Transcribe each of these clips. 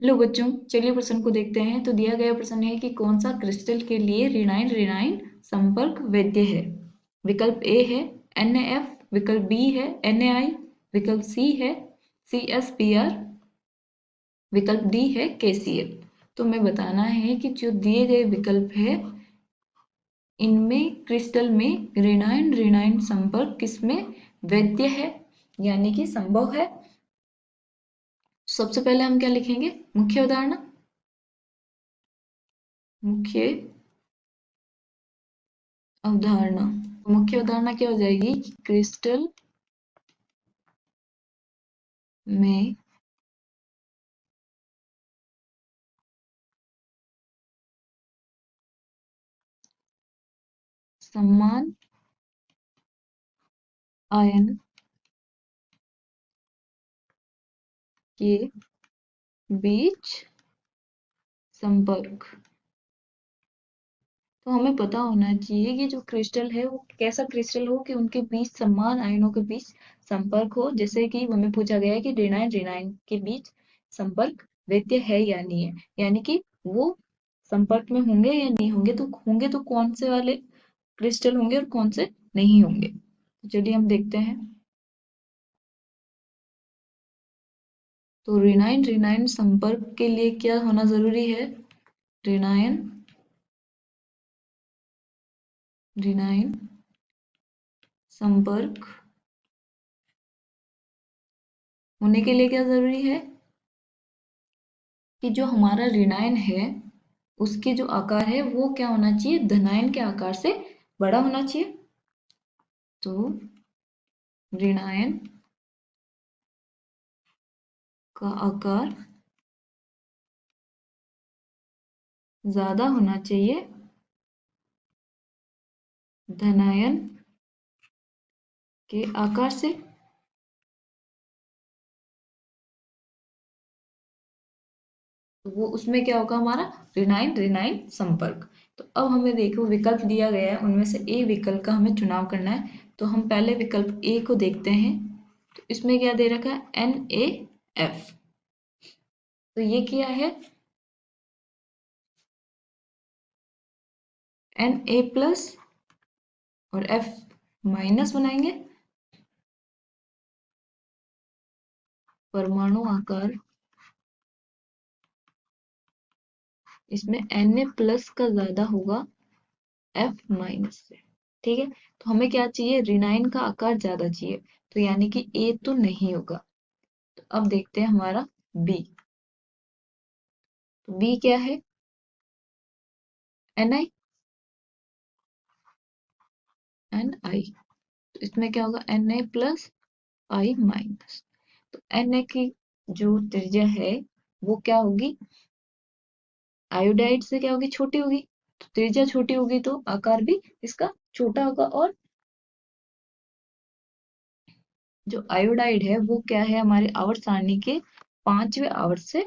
लो बच्चों, चलिए प्रश्न को देखते हैं। तो दिया गया प्रश्न है कि कौन सा क्रिस्टल के लिए रिनाइन रिनाइन संपर्क वैध है। विकल्प ए है NaF, विकल्प बी है NaI, विकल्प सी है CsPr, विकल्प डी है KCl। तो हमें बताना है कि जो दिए गए विकल्प है इनमें क्रिस्टल में ऋणायन ऋणायन संपर्क किसमें वैध है, यानी कि संभव है। सबसे पहले हम क्या लिखेंगे, मुख्य अवधारणा। मुख्य अवधारणा, मुख्य अवधारणा क्या हो जाएगी कि क्रिस्टल में समान आयन के बीच संपर्क। तो हमें पता होना चाहिए कि जो क्रिस्टल है वो कैसा क्रिस्टल हो कि उनके बीच समान आयनों के बीच संपर्क हो। जैसे कि हमें पूछा गया है कि ऋणायन ऋणायन के बीच संपर्क वैध है या नहीं है, यानी कि वो संपर्क में होंगे या नहीं होंगे। तो होंगे तो कौन से वाले क्रिस्टल होंगे और कौन से नहीं होंगे। तो चलिए हम देखते हैं। तो ऋणायन ऋणायन संपर्क के लिए क्या होना जरूरी है, ऋणायन ऋणायन संपर्क होने के लिए क्या जरूरी है कि जो हमारा ऋणायन है उसके जो आकार है वो क्या होना चाहिए, धनायन के आकार से बड़ा होना चाहिए। तो ऋणायन का आकार ज्यादा होना चाहिए धनायन के आकार से। तो वो उसमें क्या होगा, हमारा ऋणायन ऋणायन संपर्क। तो अब हमें देखो विकल्प दिया गया है, उनमें से ए विकल्प का हमें चुनाव करना है। तो हम पहले विकल्प ए को देखते हैं। तो इसमें क्या दे रखा है, NaF। तो ये क्या है, Na+ और F माइनस बनाएंगे। परमाणु आकार इसमें Na+ का ज्यादा होगा F- से। ठीक है, तो हमें क्या चाहिए, ऋणायन का आकार ज्यादा चाहिए। तो यानी कि ए तो नहीं होगा। तो अब देखते हैं हमारा बी। तो बी क्या है, Ni Ni। तो इसमें क्या होगा, Na+I-। तो Na की जो त्रिज्या है वो क्या होगी, आयोडाइड से क्या होगी, छोटी होगी। तो त्रिज्या छोटी होगी तो आकार भी इसका छोटा होगा। और जो आयोडाइड है वो क्या है, हमारे आवर्त सारणी के 5वें आवर्त से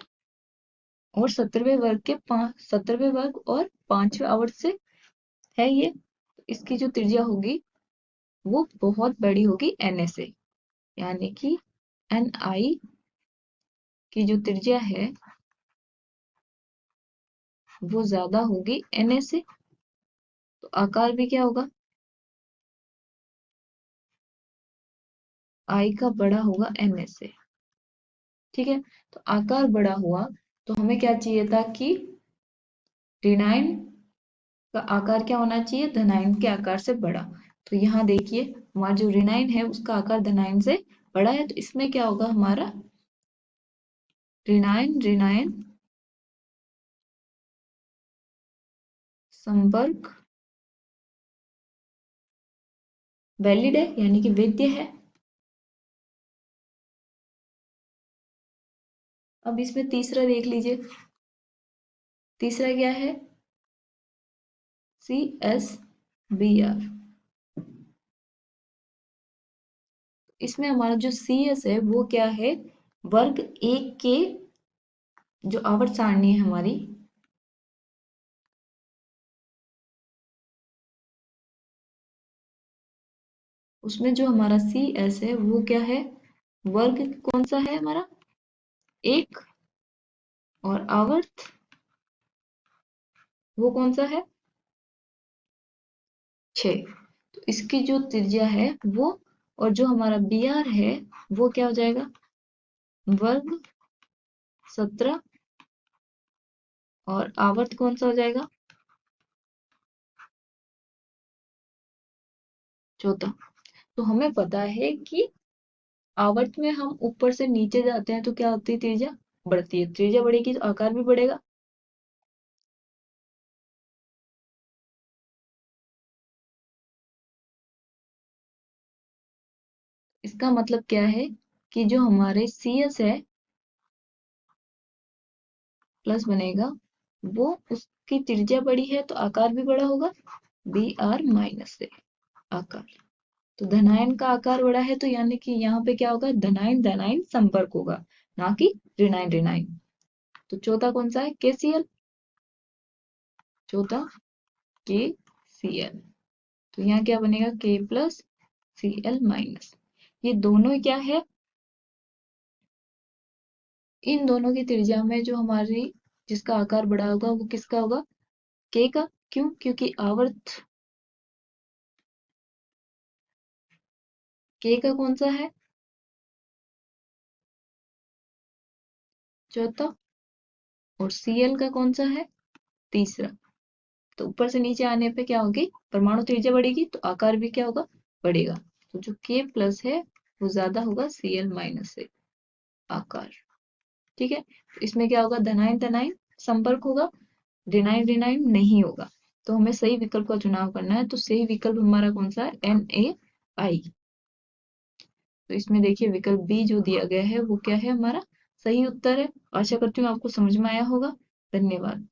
और 17वें वर्ग के 17वें वर्ग और 5वें आवर्त से है ये। इसकी जो त्रिज्या होगी वो बहुत बड़ी होगी Na से, यानी कि Ni की जो त्रिज्या है वो ज्यादा होगी Na से। तो आकार भी क्या होगा, I का बड़ा होगा Na से। ठीक है, तो आकार बड़ा हुआ तो हमें क्या चाहिए था कि ऋणायन का आकार क्या होना चाहिए, धनायन के आकार से बड़ा। तो यहाँ देखिए हमारा जो ऋणायन है उसका आकार धनायन से बड़ा है। तो इसमें क्या होगा, हमारा ऋणायन ऋणायन संपर्क वैलिड है, यानी कि वैध है। अब इसमें तीसरा देख लीजिए। तीसरा क्या है, CsBr। इसमें हमारा जो Cs है वो क्या है, वर्ग एक के जो आवर्त सारणी है हमारी उसमें जो हमारा Cs है वो क्या है, वर्ग कौन सा है हमारा, एक और आवर्त वो कौन सा है? 6। तो इसकी जो त्रिज्या है वो, और जो हमारा बी आर है वो क्या हो जाएगा? वर्ग 17, और आवर्त कौन सा हो जाएगा? 14। तो हमें पता है कि आवर्त में हम ऊपर से नीचे जाते हैं तो क्या होती है? त्रिज्या बढ़ती है। त्रिज्या बढ़ेगी तो आकार भी बढ़ेगा। इसका मतलब क्या है कि जो हमारे सी एस है प्लस बनेगा, वो उसकी त्रिज्या बड़ी है तो आकार भी बड़ा होगा। बी आर माइनस से आकार, तो धनायन का आकार बड़ा है तो यानी कि यहाँ पे क्या होगा? धनायन धनायन संपर्क होगा, ना कि ऋणायन ऋणायन। तो चौथा कौन सा है? के सी एल। चौथा के सी एल। तो यहाँ क्या बनेगा? के प्लस सी एल माइनस। ये दोनों क्या है? इन दोनों की त्रिज्या में जो हमारी जिसका आकार बड़ा होगा वो किसका होगा? के का। क्यों? क्योंकि आवर्त के का कौन सा है? चौथा। और सी एल का कौन सा है? तीसरा। तो ऊपर से नीचे आने पे क्या होगी? परमाणु त्रिज्या बढ़ेगी तो आकार भी क्या होगा? बढ़ेगा। तो जो के प्लस है वो ज्यादा होगा सी एल माइनस से आकार। ठीक है, तो इसमें क्या होगा? धनायन धनायन संपर्क होगा, ऋणायन ऋणायन नहीं होगा। तो हमें सही विकल्प का चुनाव करना है। तो सही विकल्प हमारा कौन सा है? एन ए आई। तो इसमें देखिए विकल्प बी जो दिया गया है वो क्या है? हमारा सही उत्तर है। आशा करती हूँ आपको समझ में आया होगा। धन्यवाद।